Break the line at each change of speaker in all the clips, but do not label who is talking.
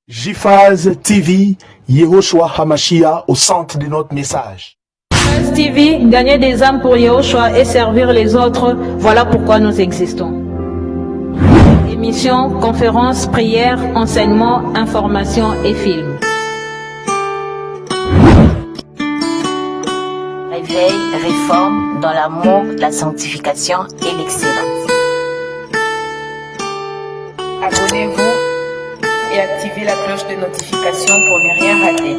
JFAZ TV, Yehoshua Hamashiach au centre de notre message.
JFAZ TV, gagner des âmes pour Yehoshua et servir les autres, voilà pourquoi nous existons. Émissions, conférences, prières, enseignements, informations et films.
Réveil, réforme dans l'amour, la sanctification et l'excellence.
Abonnez-vous et activez la cloche de notification pour ne rien rater.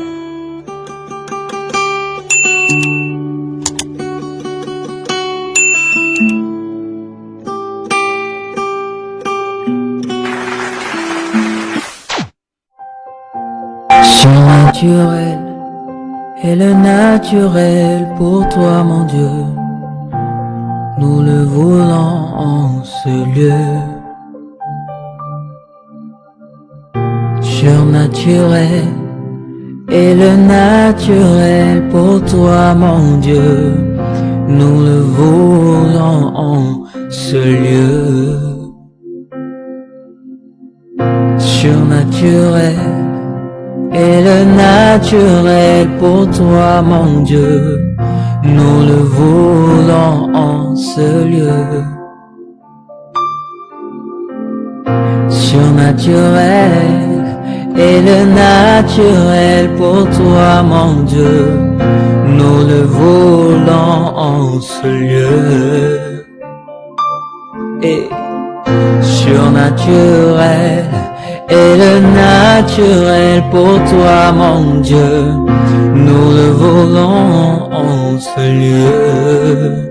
Surnaturel est le naturel pour toi, mon Dieu. Nous le voulons en ce lieu. Surnaturel est le naturel pour toi, mon Dieu. Nous le voulons en ce lieu. Surnaturel est le naturel pour toi, mon Dieu. Nous le voulons en ce lieu. Surnaturel est le naturel pour toi, mon Dieu. Nous le voulons en ce lieu. Et surnaturel est le naturel pour toi, mon Dieu. Nous le voulons en ce lieu.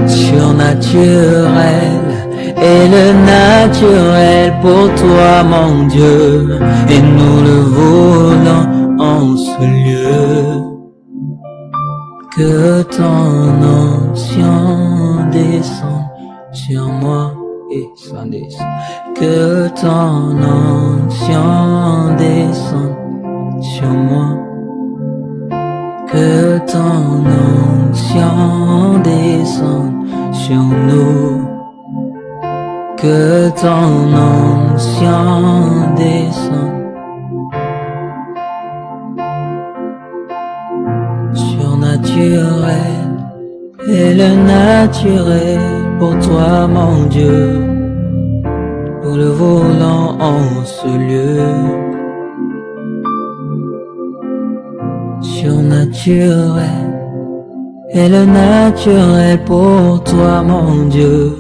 Surnaturel est le naturel pour toi, mon Dieu. Et nous le voulons en ce lieu. Que ton onction descende sur moi et s'en descend. Que ton onction descende sur moi. Que ton onction descende sur nous. Que ton onction descende. Surnaturel est le naturel pour toi, mon Dieu. Nous le voulons en ce lieu. Surnaturel est le naturel pour toi, mon Dieu.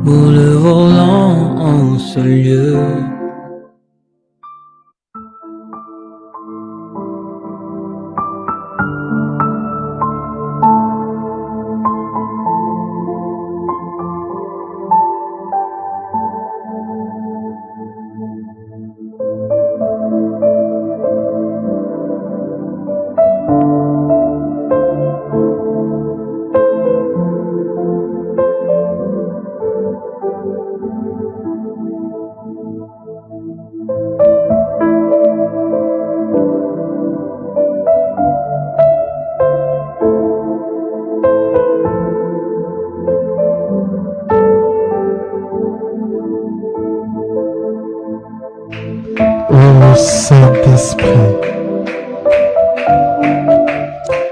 Nous le voulons en ce lieu.
Saint-Esprit,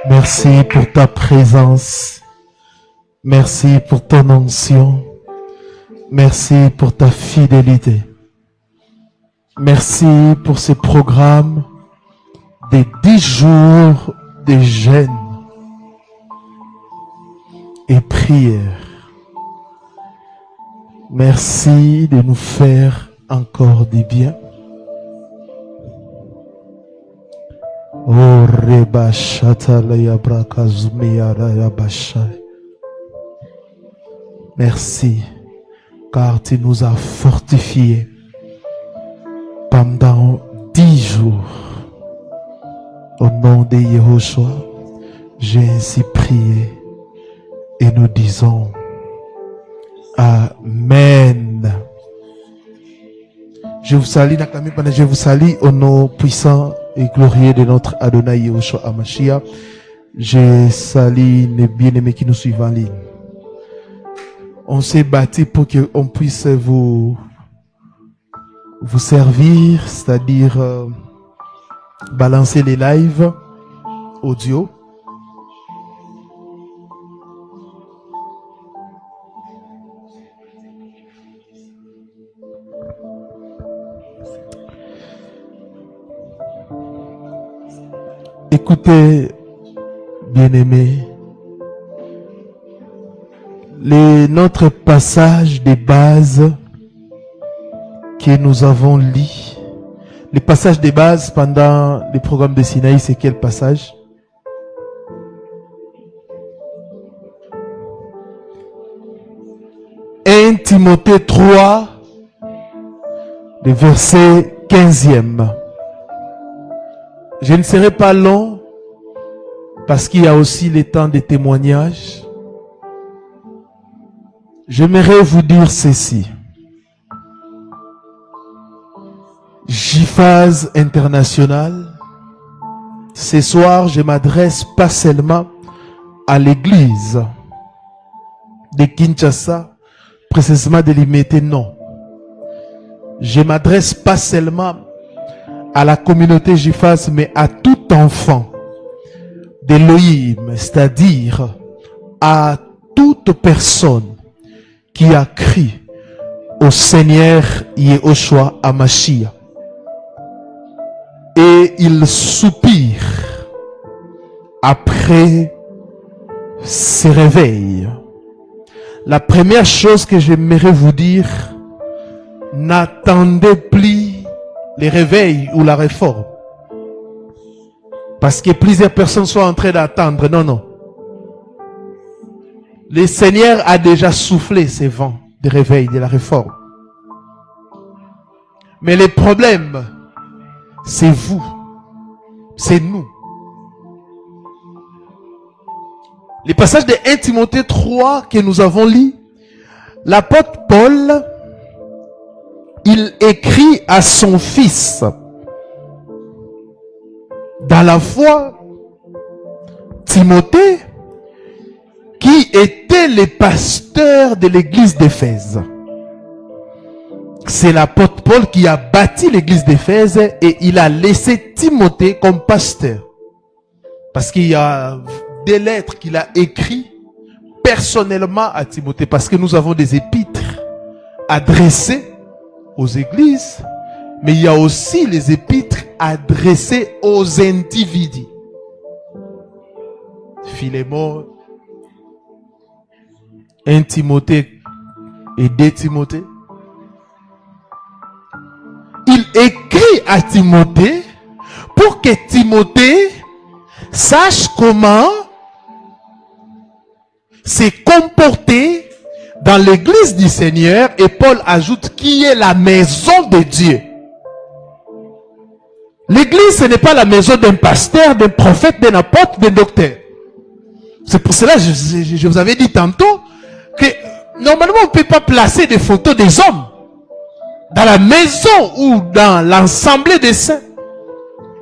merci pour ta présence, merci pour ton onction, merci pour ta fidélité, merci pour ce programme des 10 jours de jeûne et prière. Merci de nous faire encore du bien. Oh Reba Shatalaya Brakazumiyara Bashai. Merci car tu nous as fortifiés pendant 10 jours. Au nom de Yehoshua, j'ai ainsi prié et nous disons Amen. Je vous salue, je vous salue au nom puissant et glorieux de notre Adonai Yehoshua Hamashiach. Je salue les bien-aimés qui nous suivent en ligne. On s'est battu pour qu'on puisse vous vous servir, c'est-à-dire balancer les lives audio. Écoutez, bien-aimés, notre passage de base que nous avons lu, les passages de base pendant le programme de Sinaï, c'est quel passage? Timothée 3, le verset 15e. Je ne serai pas long parce qu'il y a aussi les temps de témoignages. J'aimerais vous dire ceci. JIFAS International, ce soir, je m'adresse pas seulement à l'église de Kinshasa, précisément de Limité, non. Je m'adresse pas seulement à la communauté JIFAS, mais à tout enfant d'Elohim, c'est-à-dire à toute personne qui a cru au Seigneur Yehoshua HaMashiach. Et il soupire après ce réveil. La première chose que j'aimerais vous dire, n'attendez plus les réveils ou la réforme. Parce que plusieurs personnes sont en train d'attendre. Non, non. Le Seigneur a déjà soufflé ces vents de réveil, de la réforme. Mais le problème, c'est vous. C'est nous. Les passages de 1 Timothée 3 que nous avons lu, l'apôtre Paul, il écrit à son fils, dans la foi, Timothée, qui était le pasteur de l'église d'Éphèse. C'est l'apôtre Paul qui a bâti l'église d'Éphèse et il a laissé Timothée comme pasteur. Parce qu'il y a des lettres qu'il a écrites personnellement à Timothée. Parce que nous avons des épîtres adressées aux églises, mais il y a aussi les épîtres adressées aux individus. Philémon, 1 Timothée et 2 Timothée. Il écrit à Timothée pour que Timothée sache comment se comporter dans l'église du Seigneur. Et Paul ajoute qui est la maison de Dieu. L'église, ce n'est pas la maison d'un pasteur, d'un prophète, d'un apôtre, d'un docteur. C'est pour cela que je vous avais dit tantôt que normalement on ne peut pas placer des photos des hommes dans la maison ou dans l'ensemble des saints.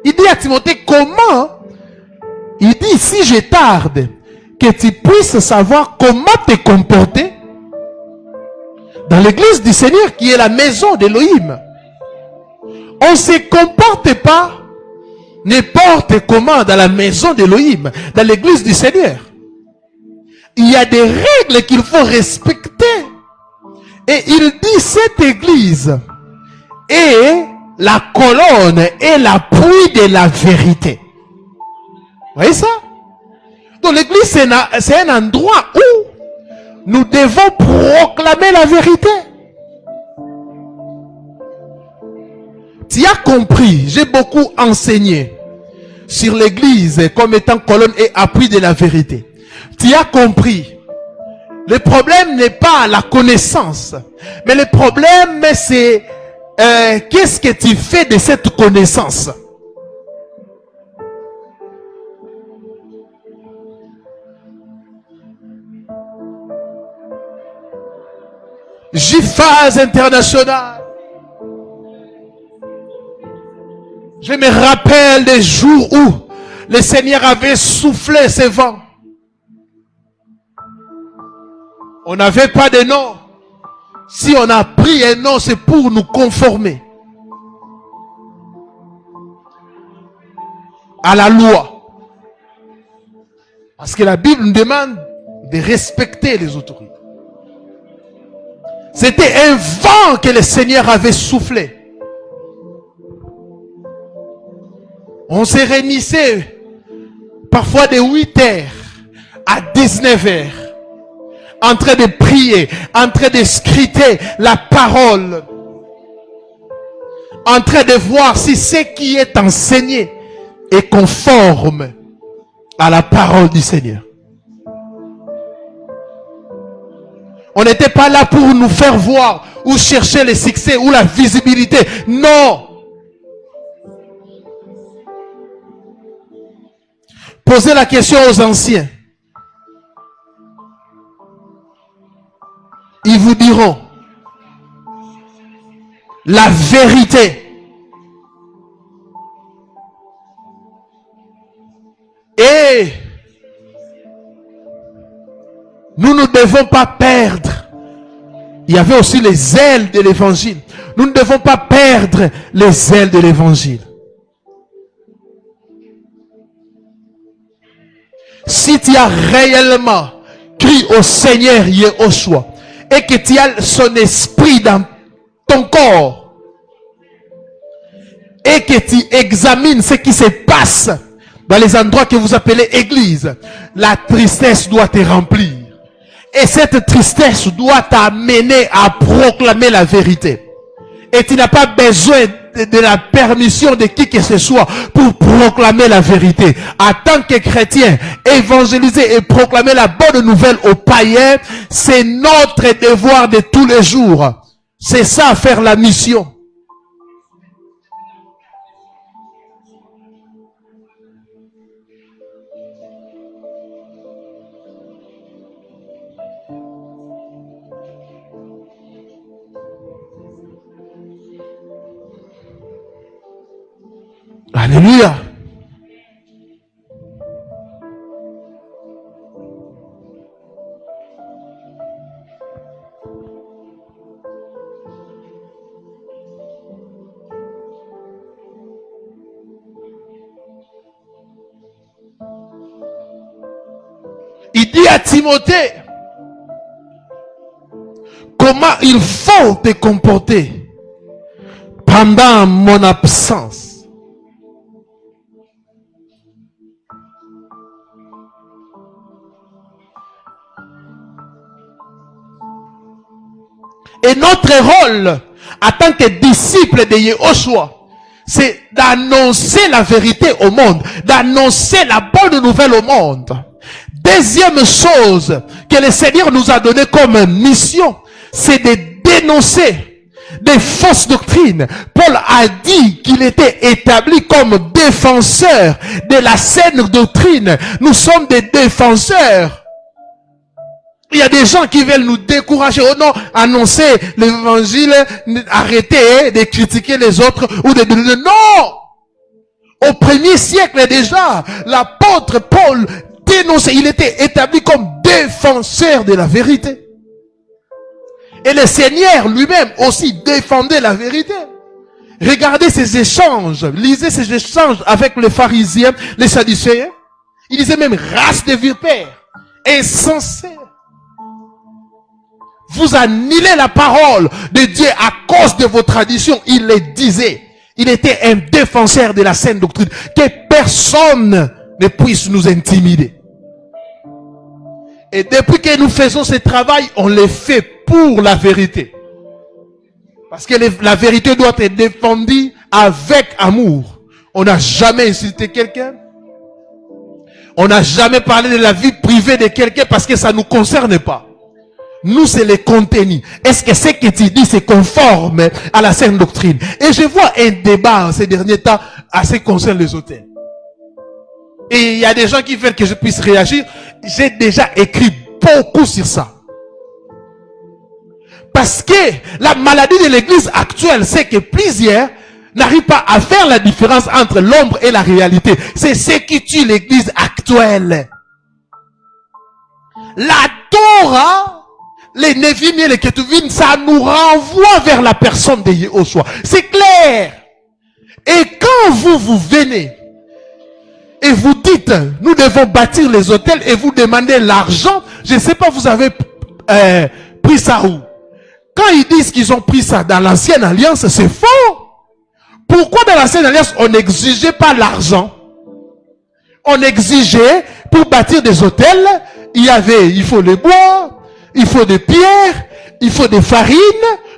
Il dit à Timothée comment? Il dit si je tarde, que tu puisses savoir comment te comporter dans l'église du Seigneur qui est la maison d'Elohim. On ne se comporte pas n'importe comment dans la maison d'Elohim, dans l'église du Seigneur. Il y a des règles qu'il faut respecter. Et il dit cette église est la colonne et l'appui de la vérité. Vous voyez ça? Donc l'église c'est un endroit où nous devons proclamer la vérité. Tu as compris, j'ai beaucoup enseigné sur l'église comme étant colonne et appui de la vérité. Tu as compris. Le problème n'est pas la connaissance, mais le problème c'est qu'est-ce que tu fais de cette connaissance? JIFAS International. Je me rappelle des jours où le Seigneur avait soufflé ses vents. On n'avait pas de nom. Si on a pris un nom, c'est pour nous conformer. à la loi. Parce que la Bible nous demande de respecter les autorités. C'était un vent que le Seigneur avait soufflé. On se réunissait parfois de 8h à 19h, en train de prier, en train de scruter la parole, en train de voir si ce qui est enseigné est conforme à la parole du Seigneur. On n'était pas là pour nous faire voir ou chercher le succès ou la visibilité. Non. Posez la question aux anciens. Ils vous diront la vérité. Et nous ne devons pas perdre. Il y avait aussi les ailes de l'évangile. Nous ne devons pas perdre les ailes de l'évangile. Si tu as réellement cru au Seigneur Yehoshua et que tu as son esprit dans ton corps et que tu examines ce qui se passe dans les endroits que vous appelez église, la tristesse doit te remplir. Et cette tristesse doit t'amener à proclamer la vérité. Et tu n'as pas besoin de la permission de qui que ce soit pour proclamer la vérité. En tant que chrétien, évangéliser et proclamer la bonne nouvelle aux païens, c'est notre devoir de tous les jours. C'est ça, faire la mission. Alléluia. Il dit à Timothée comment il faut te comporter pendant mon absence. Et notre rôle, en tant que disciple de Yehoshua, c'est d'annoncer la vérité au monde, d'annoncer la bonne nouvelle au monde. Deuxième chose que le Seigneur nous a donné comme mission, c'est de dénoncer des fausses doctrines. Paul a dit qu'il était établi comme défenseur de la saine doctrine. Nous sommes des défenseurs. Il y a des gens qui veulent nous décourager. Oh non, annoncer l'évangile, arrêter de critiquer les autres ou de dire non. Au 1er siècle déjà, l'apôtre Paul dénonçait, il était établi comme défenseur de la vérité. Et le Seigneur lui-même aussi défendait la vérité. Regardez ces échanges, lisez ces échanges avec les pharisiens, les sadducéens. Il disait même race de vipères, insensés. Vous annulez la parole de Dieu à cause de vos traditions. Il le disait. Il était un défenseur de la saine doctrine. Que personne ne puisse nous intimider. Et depuis que nous faisons ce travail, on le fait pour la vérité. Parce que la vérité doit être défendue avec amour. On n'a jamais insulté quelqu'un. On n'a jamais parlé de la vie privée de quelqu'un parce que ça ne nous concerne pas. Nous, c'est le contenu. Est-ce que ce que tu dis, c'est conforme à la saine doctrine? Et je vois un débat ces derniers temps à ce qui concerne les hôtels. Et il y a des gens qui veulent que je puisse réagir. J'ai déjà écrit beaucoup sur ça. Parce que la maladie de l'église actuelle, c'est que plusieurs n'arrivent pas à faire la différence entre l'ombre et la réalité. C'est ce qui tue l'église actuelle. La Torah, les Névim et les Ketuvim, ça nous renvoie vers la personne de Yehoshua. C'est clair. Et quand vous venez et vous dites, nous devons bâtir les hôtels et vous demandez l'argent, je ne sais pas, vous avez pris ça où? Quand ils disent qu'ils ont pris ça dans l'ancienne alliance, c'est faux. Pourquoi dans l'ancienne alliance, on n'exigeait pas l'argent? On exigeait, pour bâtir des hôtels, il faut les bois, il faut des pierres, il faut des farines.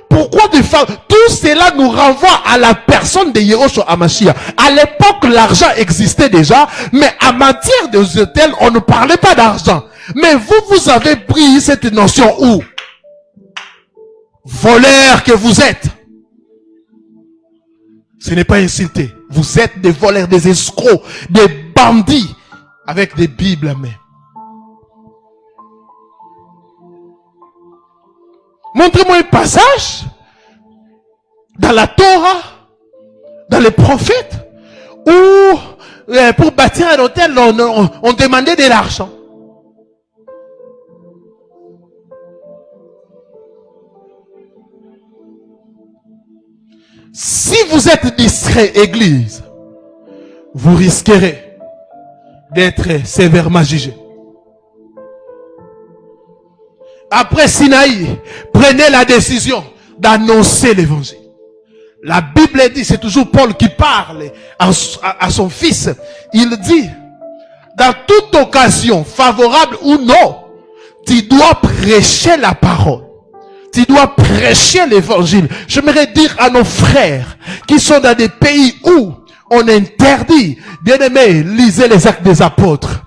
Pourquoi des farines? Tout cela nous renvoie à la personne de Yahushua HaMashiach. À l'époque, l'argent existait déjà, mais en matière des hôtels, on ne parlait pas d'argent. Mais vous avez pris cette notion où? Voleurs que vous êtes. Ce n'est pas insulté. Vous êtes des voleurs, des escrocs, des bandits, avec des Bibles à main. Montrez-moi un passage dans la Torah, dans les prophètes, où pour bâtir un hôtel, on demandait de l'argent. Si vous êtes distrait, Église, vous risquerez d'être sévèrement jugé. Après Sinaï, prenez la décision d'annoncer l'évangile. La Bible dit, c'est toujours Paul qui parle à son fils. Il dit, dans toute occasion, favorable ou non, tu dois prêcher la parole. Tu dois prêcher l'évangile. J'aimerais dire à nos frères qui sont dans des pays où on interdit, bien aimé, lisez les actes des apôtres.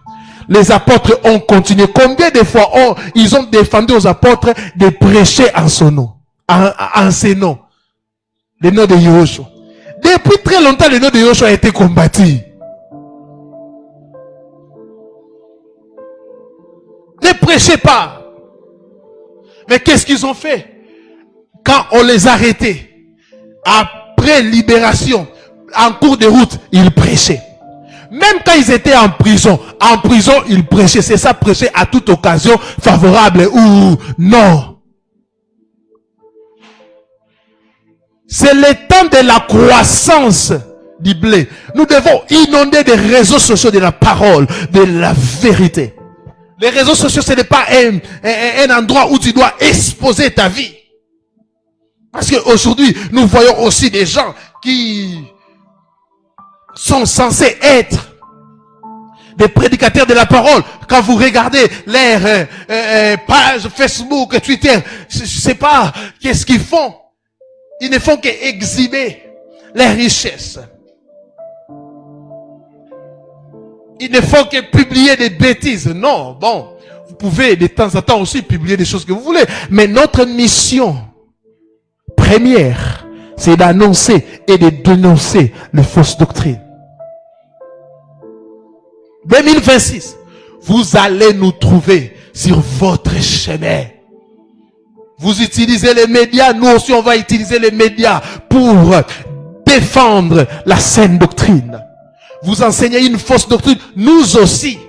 Les apôtres ont continué. Combien de fois ils ont défendu aux apôtres de prêcher en son nom, en ses noms, le nom de Yahushua. Depuis très longtemps, le nom de Yahushua a été combattu. Ne prêchez pas. Mais qu'est-ce qu'ils ont fait? Quand on les arrêtait, après libération, en cours de route, ils prêchaient. Même quand ils étaient en prison, ils prêchaient. C'est ça, prêcher à toute occasion, favorable ou non. C'est le temps de la croissance du blé. Nous devons inonder des réseaux sociaux de la parole, de la vérité. Les réseaux sociaux, ce n'est pas un endroit où tu dois exposer ta vie. Parce qu'aujourd'hui, nous voyons aussi des gens qui sont censés être des prédicateurs de la parole. Quand vous regardez leurs pages Facebook, Twitter, je ne sais pas qu'est-ce qu'ils font. Ils ne font qu'exhiber leurs richesses. Ils ne font que publier des bêtises. Non, bon, vous pouvez de temps en temps aussi publier des choses que vous voulez. Mais notre mission première, c'est d'annoncer et de dénoncer les fausses doctrines. 2026, vous allez nous trouver sur votre chemin. Vous utilisez les médias, nous aussi on va utiliser les médias pour défendre la saine doctrine. Vous enseignez une fausse doctrine, nous aussi.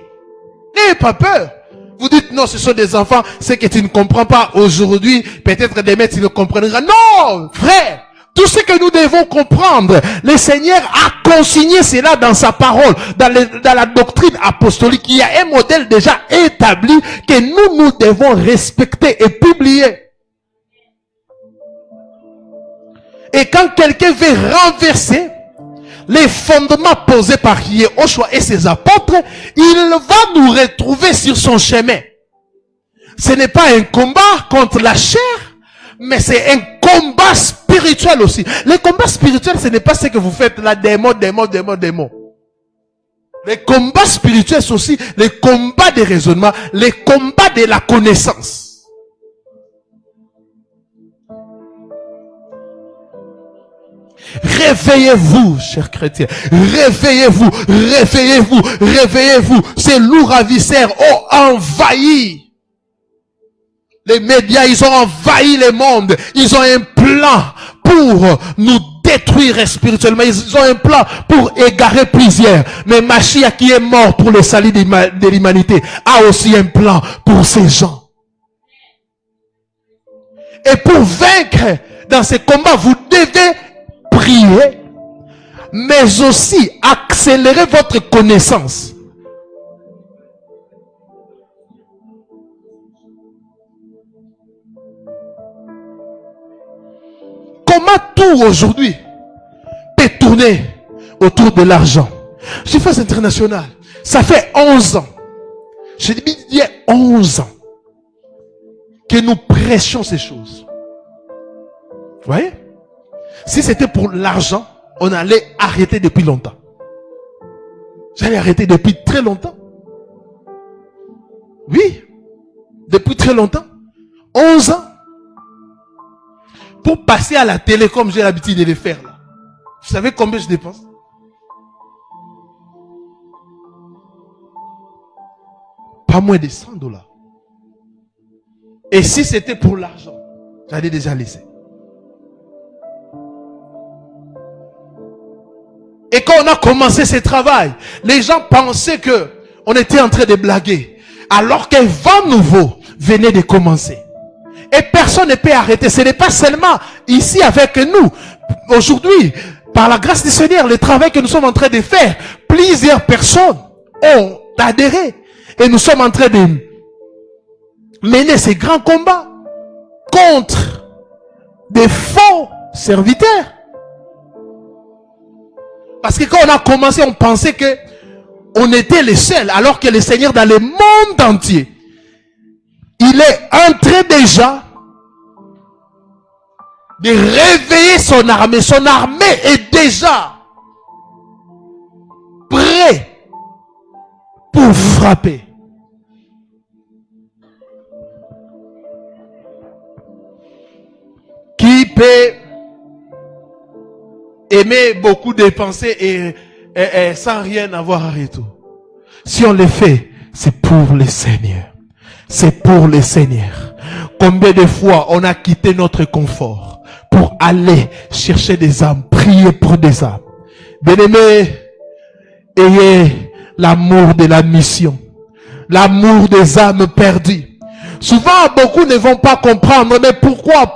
N'ayez pas peur. Vous dites non, ce sont des enfants, c'est que tu ne comprends pas aujourd'hui, peut-être demain tu le comprendras. Non, frère, tout ce que nous devons comprendre, le Seigneur a consigné cela dans sa parole, dans la doctrine apostolique. Il y a un modèle déjà établi que nous devons respecter et publier. Et quand quelqu'un veut renverser les fondements posés par Yahushua et ses apôtres, il va nous retrouver sur son chemin. Ce n'est pas un combat contre la chair, mais c'est un combat spirituel aussi. Le combat spirituel, ce n'est pas ce que vous faites là, des mots. Les combats spirituels, c'est aussi les combats de raisonnement, les combats de la connaissance. Réveillez-vous, chers chrétiens. Réveillez-vous, réveillez-vous, réveillez-vous. Ces loups ravisseurs ont envahi les médias, ils ont envahi le monde. Ils ont un plan pour nous détruire spirituellement. Ils ont un plan pour égarer plusieurs. Mais Mashiach, qui est mort pour le salut de l'humanité, a aussi un plan pour ces gens. Et pour vaincre dans ces combats, vous devez prier, mais aussi accélérer votre connaissance. comment tout aujourd'hui peut tourner autour de l'argent. GFAS International, ça fait 11 ans. J'ai dit, il y a 11 ans que nous prêchons ces choses. Vous voyez? Si c'était pour l'argent, on allait arrêter depuis longtemps. J'allais arrêter depuis très longtemps. Oui, depuis très longtemps. 11 ans. Pour passer à la télé comme j'ai l'habitude de le faire là. Vous savez combien je dépense? Pas moins de $100. Et si c'était pour l'argent, j'allais déjà laisser. Et quand on a commencé ce travail, les gens pensaient que on était en train de blaguer. Alors qu'un vent nouveau venait de commencer. Et personne ne peut arrêter. Ce n'est pas seulement ici avec nous. Aujourd'hui, par la grâce du Seigneur, le travail que nous sommes en train de faire, plusieurs personnes ont adhéré. Et nous sommes en train de mener ces grands combats contre des faux serviteurs. Parce que quand on a commencé, on pensait que on était les seuls, alors que le Seigneur dans le monde entier, il est en train déjà de réveiller son armée. Son armée est déjà prête pour frapper. Qui peut aimer beaucoup dépenser et sans rien avoir à retour? Si on le fait, c'est pour le Seigneur. C'est pour le Seigneur. Combien de fois on a quitté notre confort pour aller chercher des âmes, prier pour des âmes. Bien-aimés, ayez l'amour de la mission, l'amour des âmes perdues. Souvent, beaucoup ne vont pas comprendre, mais pourquoi?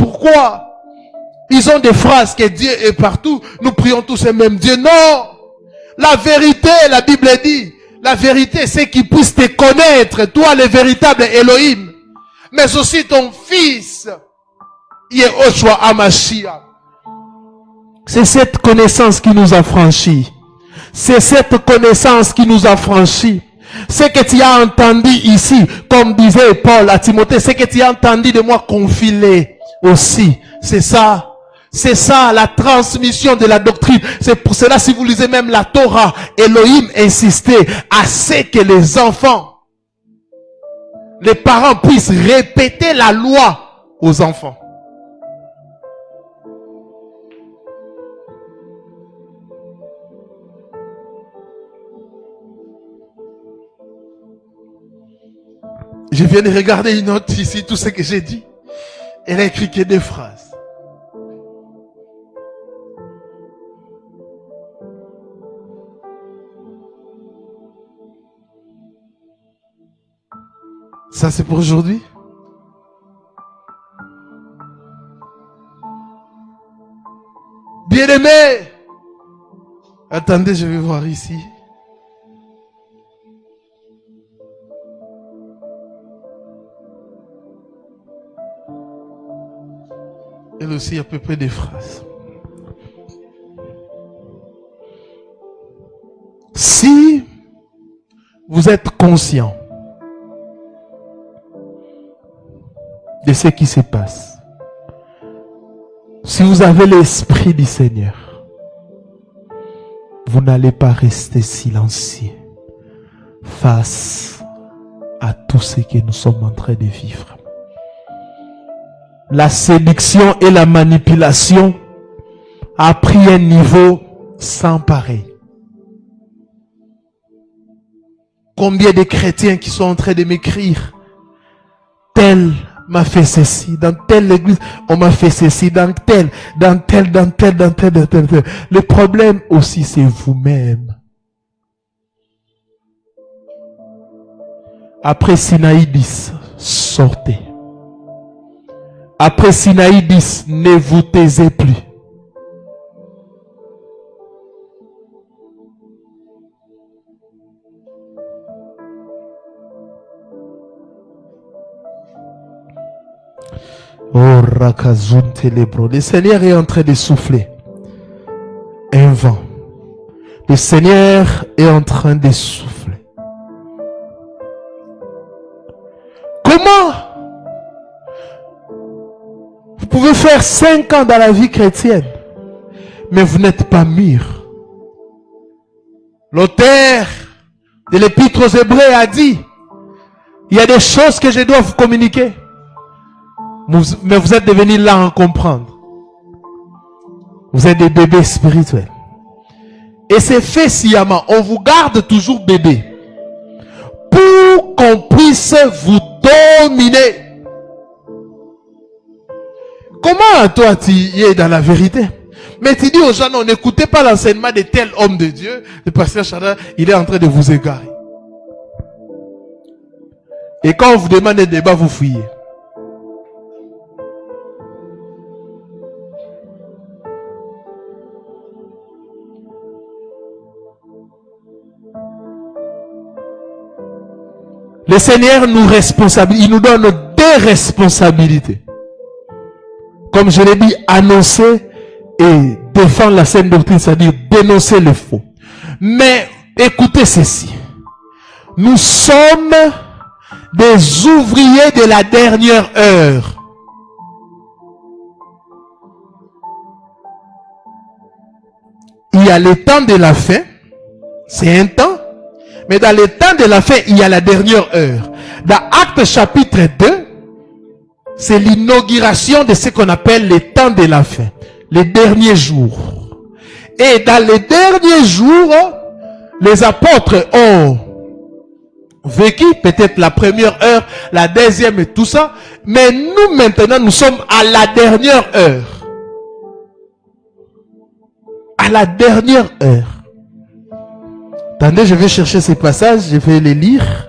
Ils ont des phrases que Dieu est partout, nous prions tous le même Dieu. Non! La vérité, la Bible dit, la vérité, c'est qu'il puisse te connaître, toi le véritable Elohim, mais aussi ton fils, Yehoshua Hamashiach. C'est cette connaissance qui nous a franchis. C'est cette connaissance qui nous a franchis. Ce que tu as entendu ici, comme disait Paul à Timothée, ce que tu as entendu de moi, confie-le aussi. C'est ça. C'est ça, la transmission de la doctrine. C'est pour cela, si vous lisez même la Torah, Elohim insistait à ce que les enfants, les parents puissent répéter la loi aux enfants. Je viens de regarder une note ici, tout ce que j'ai dit. Elle a écrit que des phrases. Ça, c'est pour aujourd'hui. Bien-aimés, attendez, je vais voir ici. Elle aussi à peu près des phrases. Si vous êtes conscient de ce qui se passe, si vous avez l'esprit du Seigneur, vous n'allez pas rester silencieux face à tout ce que nous sommes en train de vivre. La séduction et la manipulation a pris un niveau sans pareil. Combien de chrétiens qui sont en train de m'écrire, tel m'a fait ceci, dans telle église, on m'a fait ceci, dans tel. Le problème aussi, c'est vous-même. Après Sinaï 10, sortez. Après Sinaï 10, ne vous taisez plus. Oh, Rakazun Telebro. Le Seigneur est en train de souffler un vent. Le Seigneur est en train de souffler. Comment vous pouvez faire 5 ans dans la vie chrétienne, mais vous n'êtes pas mûr? L'auteur de l'Épître aux Hébreux a dit, il y a des choses que je dois vous communiquer, mais vous êtes devenus là à en comprendre. Vous êtes des bébés spirituels. Et c'est fait sciemment. On vous garde toujours bébé pour qu'on puisse vous dominer. Comment toi tu es dans la vérité? Mais tu dis aux gens, non, n'écoutez pas l'enseignement de tel homme de Dieu. Le pasteur Chara, il est en train de vous égarer. Et quand on vous demande des débats, vous fuyez. Le Seigneur nous responsabilise, il nous donne des responsabilités. Comme je l'ai dit, annoncer et défendre la saine doctrine, c'est-à-dire dénoncer le faux. Mais écoutez ceci. Nous sommes des ouvriers de la dernière heure. Il y a le temps de la fin, c'est un temps. Mais dans le temps de la fin, il y a la dernière heure. Dans Actes chapitre 2, c'est l'inauguration de ce qu'on appelle le temps de la fin. Les derniers jours. Et dans les derniers jours, les apôtres ont vécu peut-être la première heure, la deuxième et tout ça. Mais nous maintenant, nous sommes à la dernière heure. À la dernière heure. Attendez, je vais chercher ces passages, je vais les lire.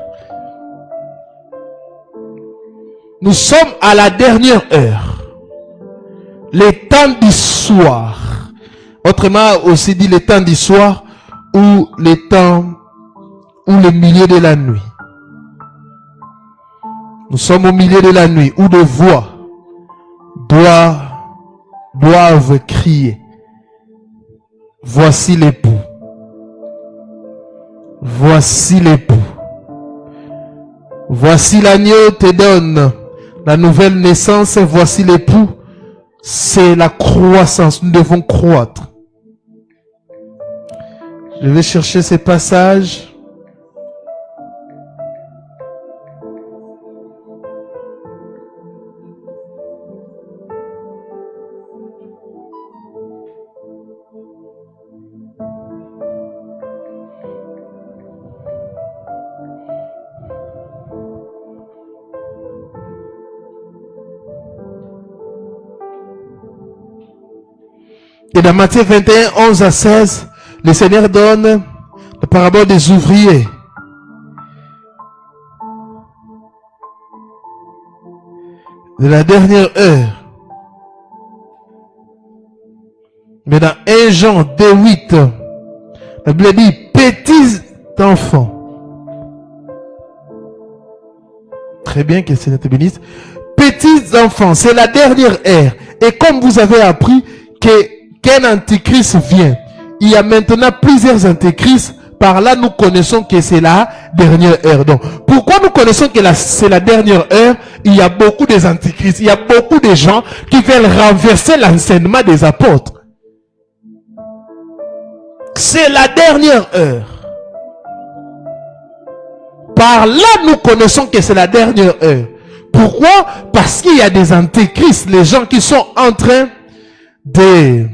Nous sommes à la dernière heure. Les temps du soir. Autrement aussi dit les temps du soir ou les temps ou le milieu de la nuit. Nous sommes au milieu de la nuit où des voix doivent crier. Voici l'époux. Voici l'époux. Voici l'agneau te donne la nouvelle naissance. Voici l'époux. C'est la croissance. Nous devons croître. Je vais chercher ces passages. Et dans Matthieu 21, 11 à 16, le Seigneur donne la parabole des ouvriers. De la dernière heure. Mais dans 1 Jean 2:8, la Bible dit, petits enfants. Très bien, que le Seigneur te bénisse. Petits enfants, c'est la dernière heure. Et comme vous avez appris qu'un antichrist vient, il y a maintenant plusieurs antichrists. Par là, nous connaissons que c'est la dernière heure. Donc, pourquoi nous connaissons que c'est la dernière heure? Il y a beaucoup des antichrists. Il y a beaucoup de gens qui veulent renverser l'enseignement des apôtres. C'est la dernière heure. Par là, nous connaissons que c'est la dernière heure. Pourquoi? Parce qu'il y a des antichrists, les gens qui sont en train de...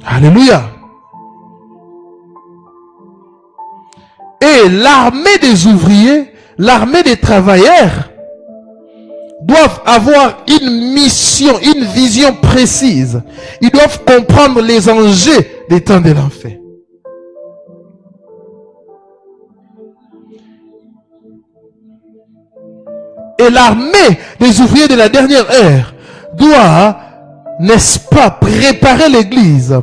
Alléluia. Et l'armée des ouvriers, l'armée des travailleurs doivent avoir une mission, une vision précise. Ils doivent comprendre les enjeux des temps de l'enfer. Et l'armée des ouvriers de la dernière heure doit, n'est-ce pas, préparer l'église.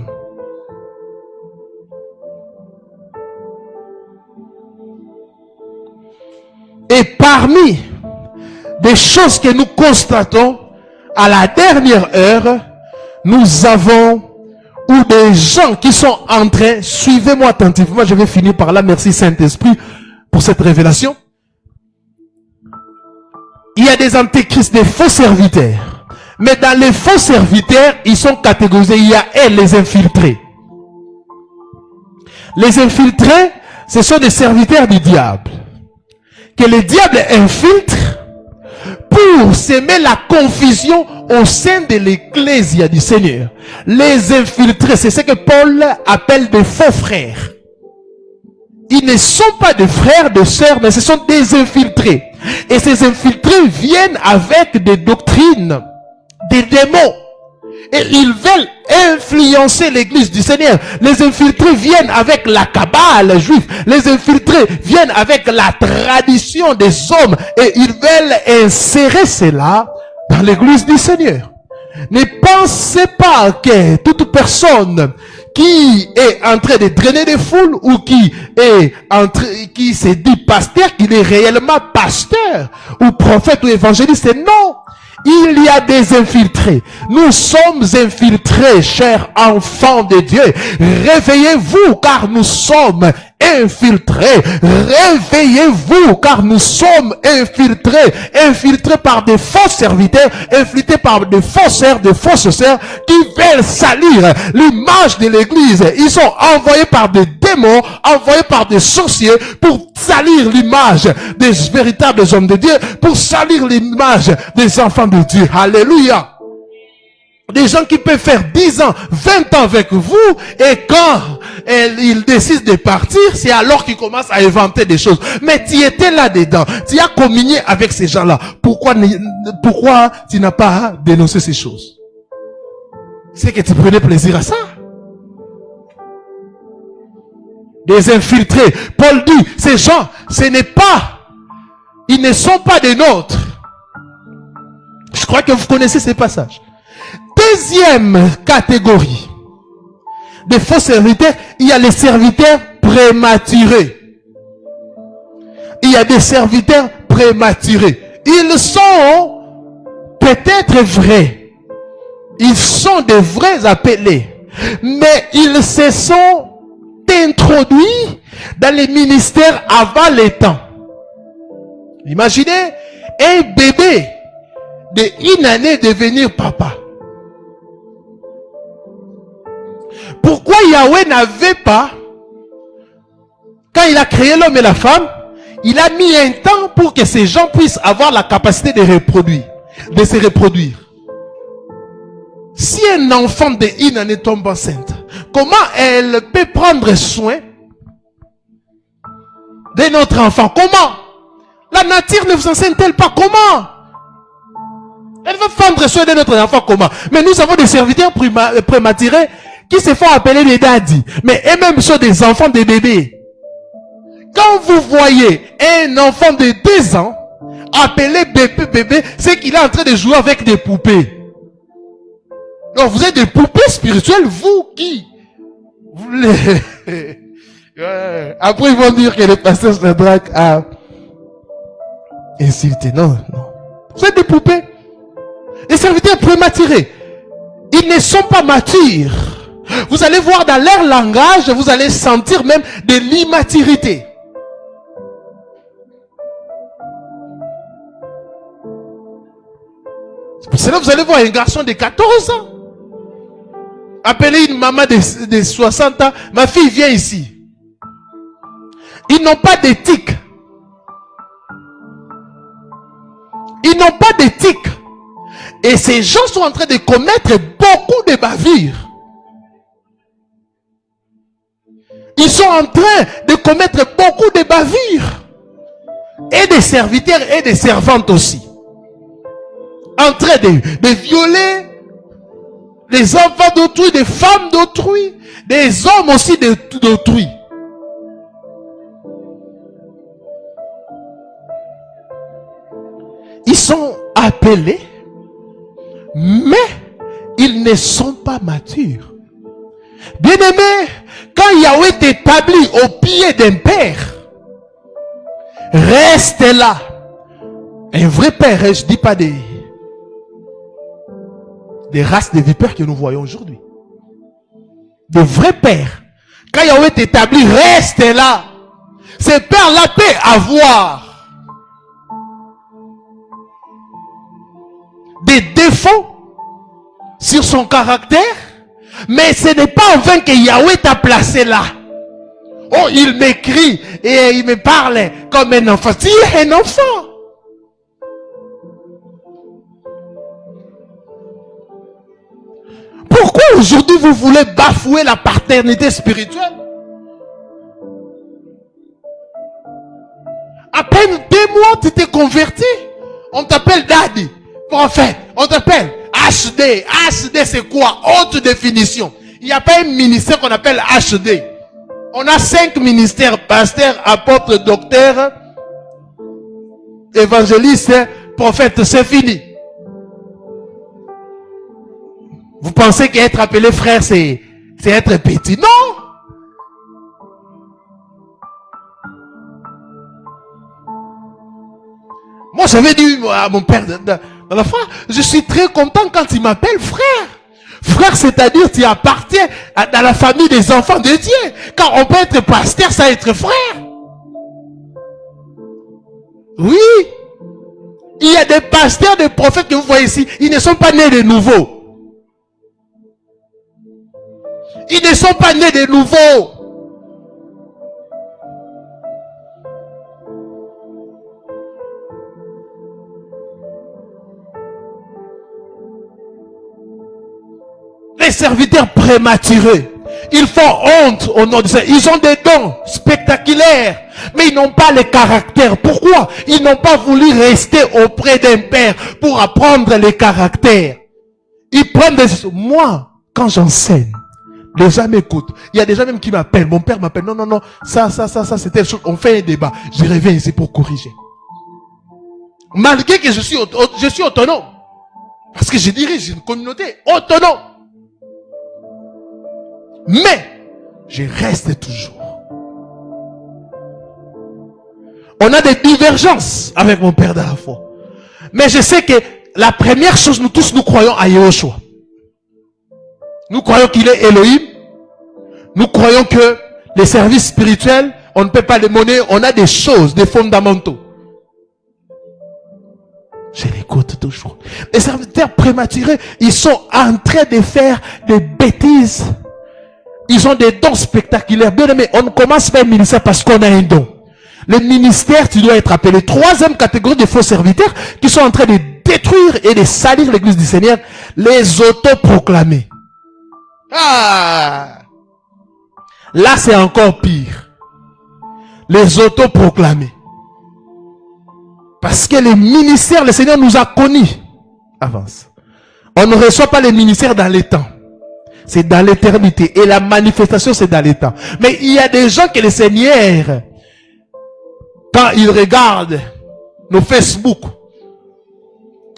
Et parmi des choses que nous constatons à la dernière heure, nous avons ou des gens qui sont en train, suivez-moi attentivement, je vais finir par là, merci Saint-Esprit pour cette révélation. Il y a des antéchrists, des faux serviteurs. Mais dans les faux serviteurs, ils sont catégorisés. Il y a les infiltrés. Les infiltrés, ce sont des serviteurs du diable. Que le diable infiltre pour s'aimer la confusion au sein de l'Ecclésia du Seigneur. Les infiltrés, c'est ce que Paul appelle des faux frères. Ils ne sont pas des frères, des sœurs, mais ce sont des infiltrés. Et ces infiltrés viennent avec des doctrines, des démons. Et ils veulent influencer l'église du Seigneur. Les infiltrés viennent avec la cabale juive. Les infiltrés viennent avec la tradition des hommes. Et ils veulent insérer cela dans l'église du Seigneur. Ne pensez pas que toute personne qui est en train de drainer des foules ou qui se dit pasteur, qu'il est réellement pasteur ou prophète ou évangéliste. Non. Il y a des infiltrés. Nous sommes infiltrés, chers enfants de Dieu. Réveillez-vous car nous sommes infiltrés. Réveillez-vous car nous sommes infiltrés. Infiltrés par des faux serviteurs, infiltrés par des faux sœurs, des fausses sœurs qui veulent salir l'image de l'église. Ils sont envoyés par des démons, envoyés par des sorciers pour salir l'image des véritables hommes de Dieu, pour salir l'image des enfants de Dieu. Alléluia. Des gens qui peuvent faire 10 ans, 20 ans avec vous, et quand ils décident de partir, c'est alors qu'ils commencent à inventer des choses. Mais tu étais là-dedans, tu as communié avec ces gens-là. Pourquoi tu n'as pas dénoncé ces choses? C'est que tu prenais plaisir à ça. Des infiltrés. Paul dit, ces gens, ils ne sont pas des nôtres. Je crois que vous connaissez ces passages. Deuxième catégorie de faux serviteurs, il y a les serviteurs prématurés. Il y a des serviteurs prématurés. Ils sont peut-être vrais. Ils sont des vrais appelés. Mais ils se sont introduits dans les ministères avant les temps. Imaginez un bébé de 1 année devenir papa. Pourquoi Yahweh n'avait pas, quand il a créé l'homme et la femme, il a mis un temps pour que ces gens puissent avoir la capacité de se reproduire. Si un enfant de 1 année tombe enceinte, comment elle peut prendre soin de notre enfant? Comment? La nature ne vous enseigne-t-elle pas comment? Elle veut prendre soin de notre enfant comment? Mais nous avons des serviteurs prématurés qui se font appeler des daddies. Mais eux-mêmes sont des enfants, des bébés. Quand vous voyez un enfant de 2 ans appelé bébé, c'est qu'il est en train de jouer avec des poupées. Donc vous êtes des poupées spirituelles, vous qui après ils vont dire que le pasteur Shadrach a insulté. Non. Vous êtes des poupées. Les serviteurs prématurés, ils ne sont pas matures. Vous allez voir dans leur langage, vous allez sentir même de l'immaturité. C'est pour cela que vous allez voir un garçon de 14 ans appeler une maman de 60 ans. Ma fille vient ici. Ils n'ont pas d'éthique. Ils n'ont pas d'éthique. Et ces gens sont en train de commettre beaucoup de bavures. Ils sont en train de commettre beaucoup de bavures. Et des serviteurs et des servantes aussi. En train de violer les enfants d'autrui, des femmes d'autrui, des hommes aussi d'autrui. Ils sont appelés, mais ils ne sont pas matures. Bien-aimé, quand Yahweh t'établit au pied d'un père, Restez là. Un vrai père, je dis pas des races de vipères que nous voyons aujourd'hui. Des vrais pères. Quand Yahweh t'établit, restez là. Ces pères-là peuvent avoir des défauts sur son caractère, mais ce n'est pas en vain que Yahweh t'a placé là. Oh, il m'écrit et il me parle comme un enfant. Tu es un enfant. Pourquoi aujourd'hui vous voulez bafouer la paternité spirituelle? À peine 2 mois, tu t'es converti. On t'appelle daddy, prophète. On t'appelle HD. HD, c'est quoi? Haute définition. Il n'y a pas un ministère qu'on appelle HD. On a 5 ministères: pasteur, apôtre, docteur, évangéliste, prophète. C'est fini. Vous pensez qu'être appelé frère, c'est être petit? Non! Moi, j'avais dit à mon père dans la foi, je suis très content quand il m'appelle frère. Frère, c'est-à-dire tu appartiens dans la famille des enfants de Dieu. Quand on peut être pasteur, ça être frère. Oui. Il y a des pasteurs, des prophètes que vous voyez ici, ils ne sont pas nés de nouveau. Ils ne sont pas nés de nouveau. Les serviteurs prématurés, ils font honte au nom de ça. Ils ont des dons spectaculaires, mais ils n'ont pas le caractère. Pourquoi? Ils n'ont pas voulu rester auprès d'un père pour apprendre les caractères. Ils prennent des... Moi, quand j'enseigne, les gens m'écoutent. Il y a des gens même qui m'appellent. Mon père m'appelle. Non, ça, c'était... On fait un débat. Je reviens ici pour corriger. Malgré que je suis autonome. Parce que je dirige une communauté autonome. Mais, je reste toujours. On a des divergences avec mon père dans la foi. Mais je sais que la première chose, nous tous, nous croyons à Yahushua. Nous croyons qu'il est Elohim. Nous croyons que les services spirituels, on ne peut pas les monnaie. On a des choses, des fondamentaux. Je l'écoute toujours. Les serviteurs prématurés, ils sont en train de faire des bêtises. Ils ont des dons spectaculaires. Bien aimé, on commence par un ministère parce qu'on a un don. Le ministère, tu dois être appelé. 3e catégorie de faux serviteurs qui sont en train de détruire et de salir l'église du Seigneur, les autoproclamés. Ah! Là, c'est encore pire. Les autoproclamés. Parce que les ministères, le Seigneur nous a connus. Avance. On ne reçoit pas les ministères dans les temps. C'est dans l'éternité. Et la manifestation, c'est dans les temps. Mais il y a des gens que le Seigneur, quand ils regardent nos Facebook,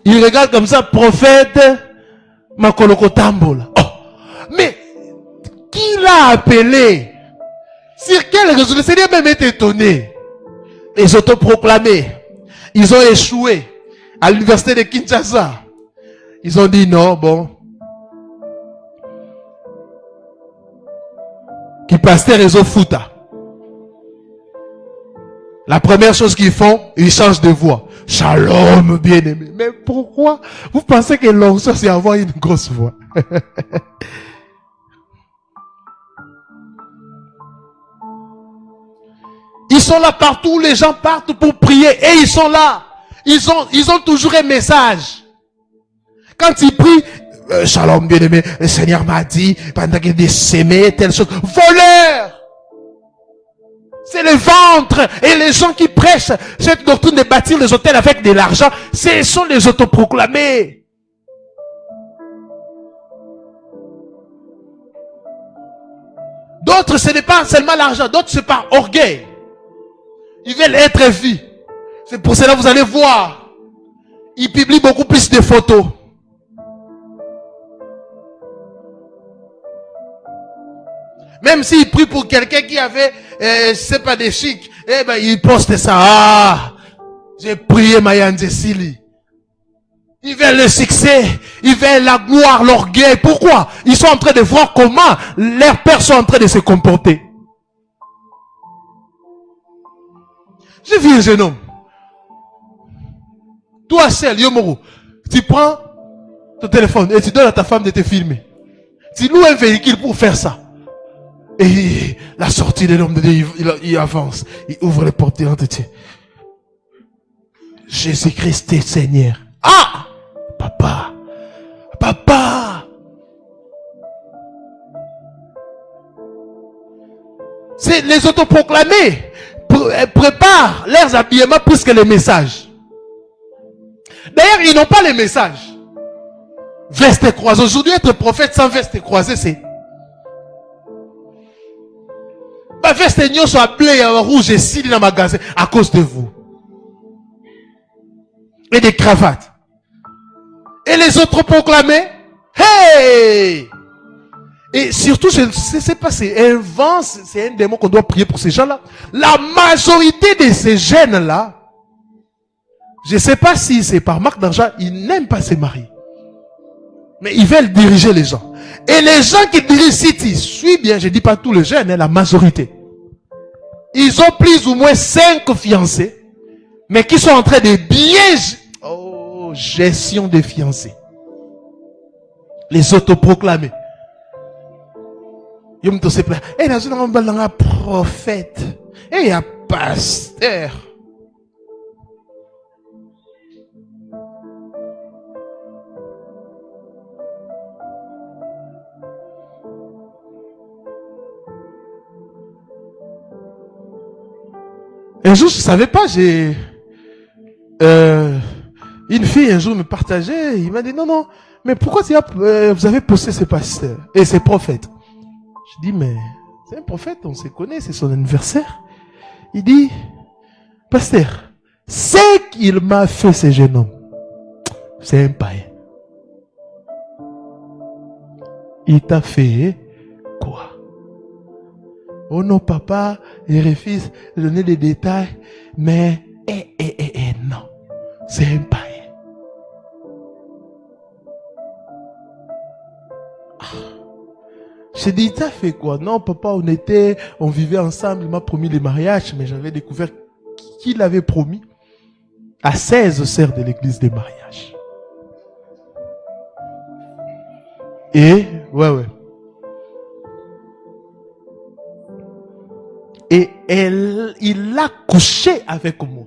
ils regardent comme ça, prophète Makoloko Tambola. Oh! Mais, qui l'a appelé? Sur quelle raison? Le Seigneur même est étonné. Les autoproclamés, ils ont échoué à l'université de Kinshasa. Ils ont dit non, bon. Qui pasteur réseau Fouta. La première chose qu'ils font, ils changent de voix. Shalom, bien-aimé. Mais pourquoi? Vous pensez que l'onction, c'est avoir une grosse voix? Ils sont là partout, les gens partent pour prier et ils sont là. Ils ont toujours un message. Quand ils prient, Shalom, bien-aimé, le Seigneur m'a dit, pendant qu'il dit s'aimer, telle chose. Voleur! C'est le ventre. Et les gens qui prêchent cette doctrine de bâtir les hôtels avec de l'argent, ce sont les autoproclamés. D'autres, ce n'est pas seulement l'argent. D'autres, c'est par orgueil. Ils veulent être vus. C'est pour cela que vous allez voir. Ils publient beaucoup plus de photos. Même s'il prie pour quelqu'un qui avait, je sais pas, des chics, eh ben, il poste ça. Ah, j'ai prié Mayan Sili. Ils veulent le succès, ils veulent la gloire, l'orgueil. Pourquoi? Ils sont en train de voir comment leurs pères sont en train de se comporter. J'ai vu un jeune homme. Toi seul, Yomoro, tu prends ton téléphone et tu donnes à ta femme de te filmer. Tu loues un véhicule pour faire ça. Et la sortie de l'homme de Dieu, il avance. Il ouvre les portes de Dieu. Jésus-Christ est Seigneur. Ah! Papa! Papa! C'est les autoproclamés. Préparent leurs habillements plus que les messages. D'ailleurs, ils n'ont pas les messages. Veste croisée. Aujourd'hui, être prophète sans veste croisée, c'est... Ma veste soit bleu, rouge et si dans le magasin à cause de vous. Et des cravates. Et les autres proclamés, hey! Et surtout, je ne sais pas, c'est un vent, c'est un démon qu'on doit prier pour ces gens-là. La majorité de ces jeunes-là, je ne sais pas si c'est par marque d'argent, ils n'aiment pas se marier. Mais ils veulent diriger les gens. Et les gens qui dirigent, si tu suis bien, je ne dis pas tous les jeunes, hein, la majorité. Ils ont plus ou moins 5 fiancés, mais qui sont en train de bien, gestion des fiancés. Les autoproclamés. Yom to se plaît. Et dans une prophète. Et il y a pasteur. Un jour, je ne savais pas, j'ai... une fille, un jour, me partageait, il m'a dit, non, mais pourquoi vous avez posté ces pasteurs et ces prophètes? Je dis, mais c'est un prophète, on se connaît, c'est son anniversaire. Il dit, pasteur, ce qu'il m'a fait, ce jeune homme, c'est un païen. Il t'a fait quoi? Oh non, papa, il refuse de donner des détails, mais, non, c'est un païen. J'ai dit, t'as fait quoi? Non, papa, on vivait ensemble, il m'a promis le mariage, mais j'avais découvert qu'il avait promis à 16 sœurs de l'église des mariages. Et, ouais. Et il a couché avec moi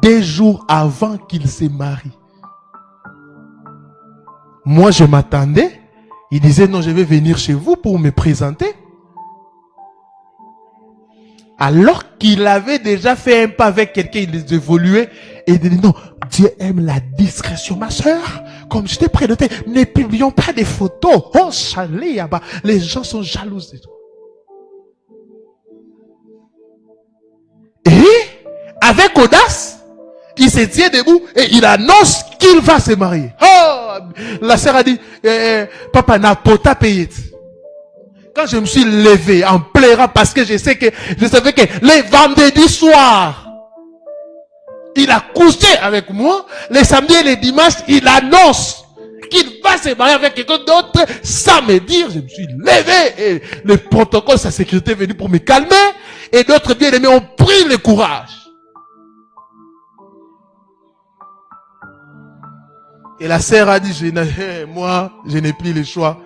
2 jours avant qu'il se marie. Moi, je m'attendais. Il disait, non, je vais venir chez vous pour me présenter. Alors qu'il avait déjà fait un pas avec quelqu'un, il évoluait. Et il dit, non, Dieu aime la discrétion, ma soeur. Comme j'étais près de toi, ne publions pas des photos. Oh, chalet, les gens sont jaloux de toi. Et, avec audace, il se tient debout et il annonce qu'il va se marier. Oh, la sœur a dit, papa n'a pas payé. Quand je me suis levé en pleurant parce que je savais que les vendredis soirs, il a couché avec moi. Les samedis et les dimanches, il annonce qu'il va se marier avec quelqu'un d'autre sans me dire. Je me suis levé et le protocole, sa sécurité est venu pour me calmer et d'autres bien-aimés ont pris le courage. Et la sœur a dit, moi, je n'ai plus le choix.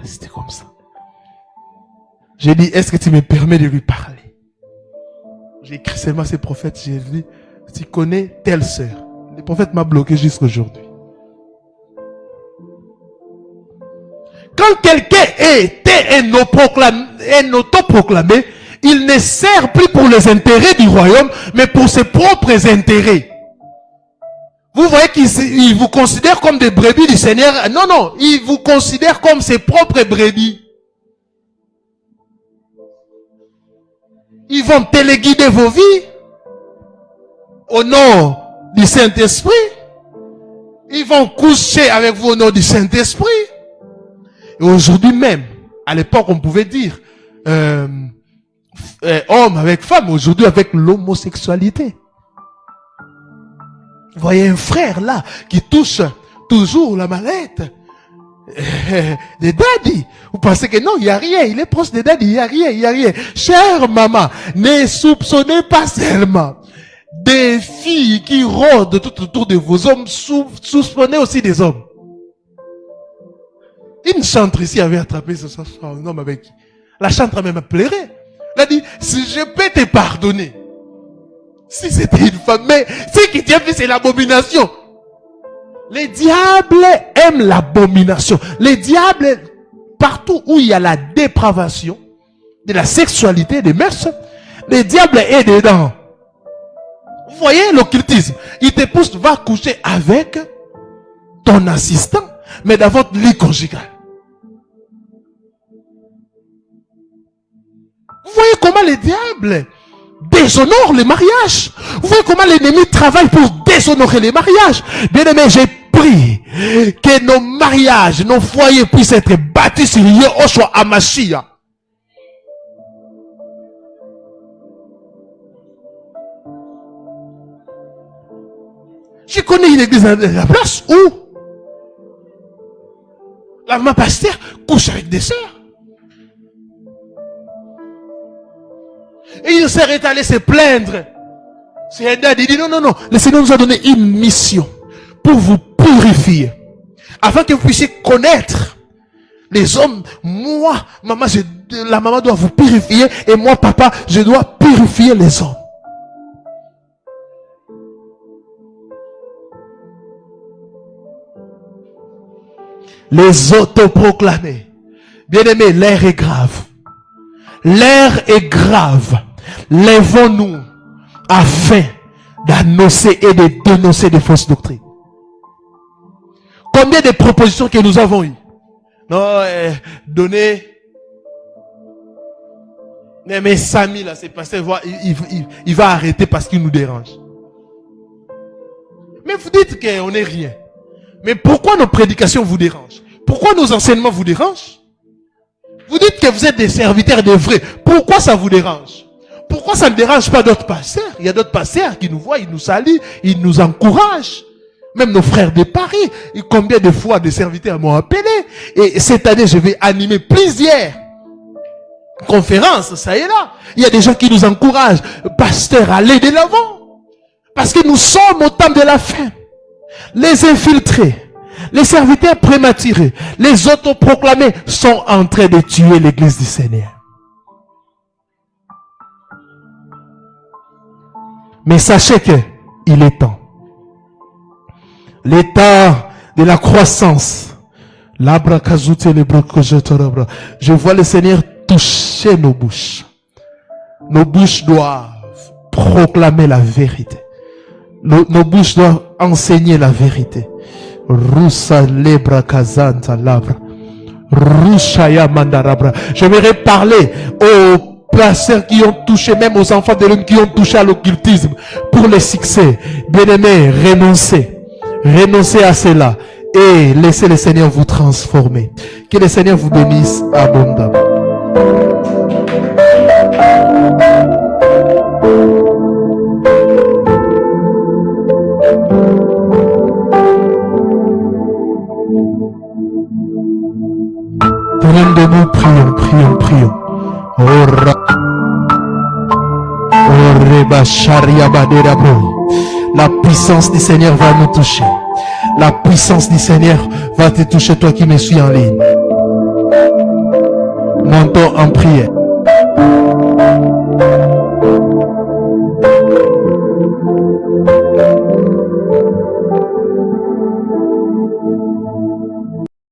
C'était comme ça. J'ai dit, est-ce que tu me permets de lui parler? J'ai écrit seulement ces prophètes. J'ai dit, tu connais telle sœur. Le prophète m'a bloqué jusqu'à aujourd'hui. Quand quelqu'un était un autoproclamé, il ne sert plus pour les intérêts du royaume, mais pour ses propres intérêts. Vous voyez qu'il vous considère comme des brebis du Seigneur. Non, il vous considère comme ses propres brebis. Ils vont téléguider vos vies au nom du Saint-Esprit. Ils vont coucher avec vous au nom du Saint-Esprit. Et aujourd'hui même, à l'époque, on pouvait dire homme avec femme, aujourd'hui avec l'homosexualité. Vous voyez un frère là qui touche toujours la mallette des daddy. Vous pensez que non, il n'y a rien, il est proche des daddy, il n'y a rien, il n'y a rien. Chère maman, ne soupçonnez pas seulement des filles qui rôdent tout autour de vos hommes, soupçonnez aussi des hommes. Une chantre ici avait attrapé un homme avec qui la chantre même pleurait. Elle a dit, si je peux te pardonner, si c'était une femme, mais ce qui t'a fait, c'est l'abomination. Les diables aiment l'abomination. Les diables, partout où il y a la dépravation de la sexualité, des mœurs, les diables est dedans. Vous voyez l'occultisme. Il te pousse, va coucher avec ton assistant, mais dans votre lit conjugal. Vous voyez comment les diables déshonorent les mariages. Vous voyez comment l'ennemi travaille pour déshonorer les mariages. Bien aimé, j'ai prie que nos mariages, nos foyers puissent être bâtis sur Yehoshua HaMashiach. Je connais une église à la place où la maman pasteur couche avec des sœurs. Et une sœur est allée se plaindre. C'est un dad, il dit non, le Seigneur nous a donné une mission pour vous purifier. Afin que vous puissiez connaître les hommes. Moi, maman, la maman doit vous purifier. Et moi, papa, je dois purifier les hommes. Les autoproclamés. Bien-aimés, l'air est grave. L'air est grave. Lèvons-nous afin d'annoncer et de dénoncer des fausses doctrines. Combien de propositions que nous avons eues? Non, donner. Mais Samy là, c'est passé, il va arrêter parce qu'il nous dérange. Mais vous dites qu'on n'est rien. Mais pourquoi nos prédications vous dérangent? Pourquoi nos enseignements vous dérangent? Vous dites que vous êtes des serviteurs de vrais. Pourquoi ça vous dérange? Pourquoi ça ne dérange pas d'autres pasteurs? Il y a d'autres pasteurs qui nous voient, ils nous saluent, ils nous encouragent. Même nos frères de Paris. Et combien de fois des serviteurs m'ont appelé? Et cette année, je vais animer plusieurs conférences, ça y est là. Il y a des gens qui nous encouragent. Pasteur, allez de l'avant. Parce que nous sommes au temps de la fin. Les infiltrés, les serviteurs prématurés, les autoproclamés sont en train de tuer l'église du Seigneur. Mais sachez que il est temps. L'état de la croissance. Je vois le Seigneur toucher nos bouches. Nos bouches doivent proclamer la vérité. Nos bouches doivent enseigner la vérité. J'aimerais parler aux pasteurs qui ont touché, même aux enfants de l'homme qui ont touché à l'occultisme, pour le succès. Bien-aimés, renoncez. Renoncez à cela et laissez le Seigneur vous transformer. Que le Seigneur vous bénisse abondamment. Nous prions. La puissance du Seigneur va nous toucher. La puissance du Seigneur va te toucher, toi qui me suis en ligne. Montons en prière.